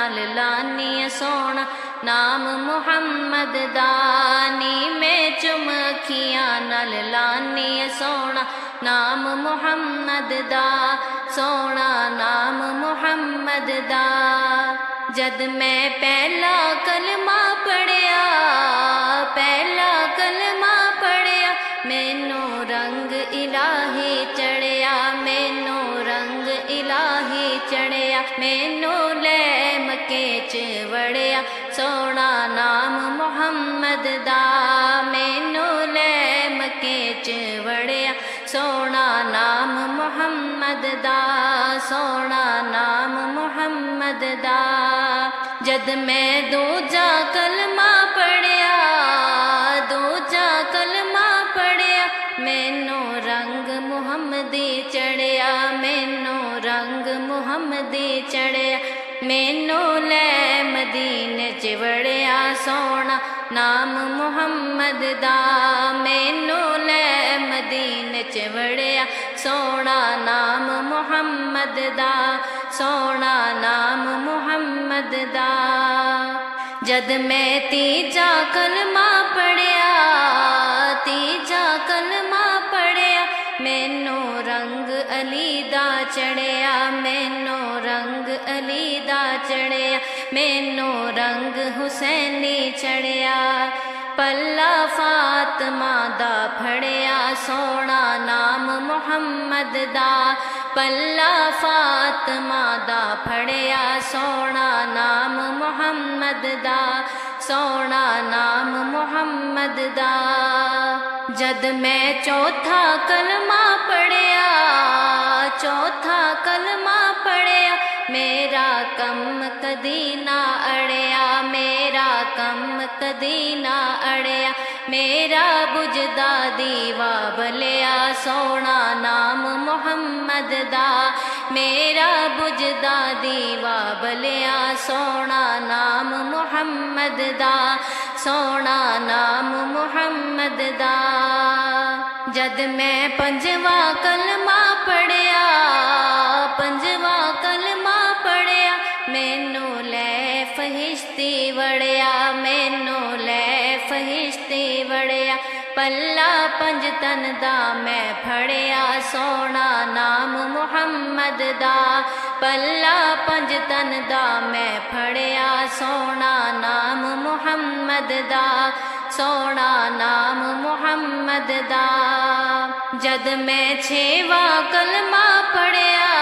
नाल लानी सोना नाम मुहम्मद दा नी मैं चुम अखियां नाल लानी सोना नाम मुहम्मद दा सोना नाम मुहम्मद दा। जद मैं पहला कलमा पढ़िया पहला कलमा पढ़िया मैनू रंग इलाही चढ़िया मैनू रंग इलाही चढ़िया मैनू लै मक्के च वड़िया सोना नाम मुहम्मद दा मैनू लै मक्के च वड़िया सोना नाम मुहम्मद दा सोना नाम मुहम्मद दा। जद मैं दूजा कलमा पढ़िया दूजा कलमा पढ़िया मैनू रंग मुहम्मदी चढ़िया मैनू रंग मुहम्मदी चढ़िया मैनू लै मदीने च वड़िया सोना नाम मुहम्मद दा मैनू लै मदीने च वड़िया सोना नाम मुहम्मद दा सोना नाम मुहम्मद दा। जद मैं तीजा कलमा पढ़िया तीजा कलमा पढ़िया मैनू रंग अली दा चढ़िया मैनू रंग अली दा चढ़िया मैनू रंग हुसैनी चढ़िया पल्ला फातिमा दा फड़िया सोना नाम मुहम्मद दा पल्ला फातिमा दा फड़िया सोना नाम मुहम्मद दा सोना नाम मुहम्मद दा। जद मैं चौथा कलमा पढ़िया चौथा कलमा पढ़िया मेरा कम कदी ना अड़िया मेरा कम कदी ना अड़िया मेरा बुझदा दीवा बलिया सोना नाम मुहम्मद दा मेरा बुझदा दीवा बलिया सोना नाम मुहम्मद दा सोना नाम मुहम्मद दा। जद मैं पंजवा कलमा पढ़िया पंजवा कलमा पढ़िया मैनू लै फहिश्ती वड़िया मैनू लै फहिश्ती वड़िया पल्ला पंज तन दा मैं फड़िया सोना नाम मुहम्मद दा पल्ला पंज तन दा मैं फड़िया सोना नाम मुहम्मद दा सोना नाम मुहम्मद दा। जद मैं छेवा कलमा पढ़िया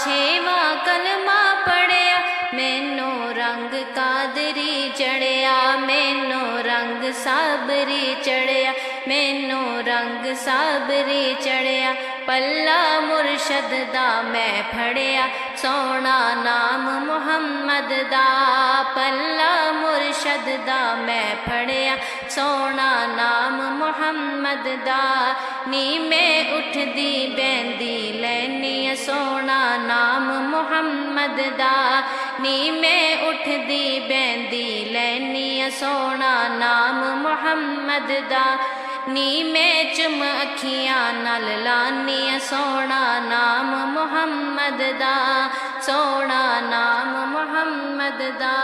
छेवा कलमा पढ़िया मैनू रंग कादरी चढ़िया मैनू रंग साबरी चढ़िया मैनू रंग साबरी चढ़िया पल्ला मुर्शद दा मैं फड़िया सोना नाम मुहम्मद दा पल्ला मुर्शद दा मैं फड़िया सोना नाम मुहम्मद दा। नी मैं उठदी बैंदी लैनी सोना नाम मुहम्मद दा नी मैं उठदी बैंदी लैनी सोना नाम मुहम्मद दा नी मैं चुम अखियां नाल लानी सोना नाम मुहम्मद दा सोना नाम मुहम्मद दा।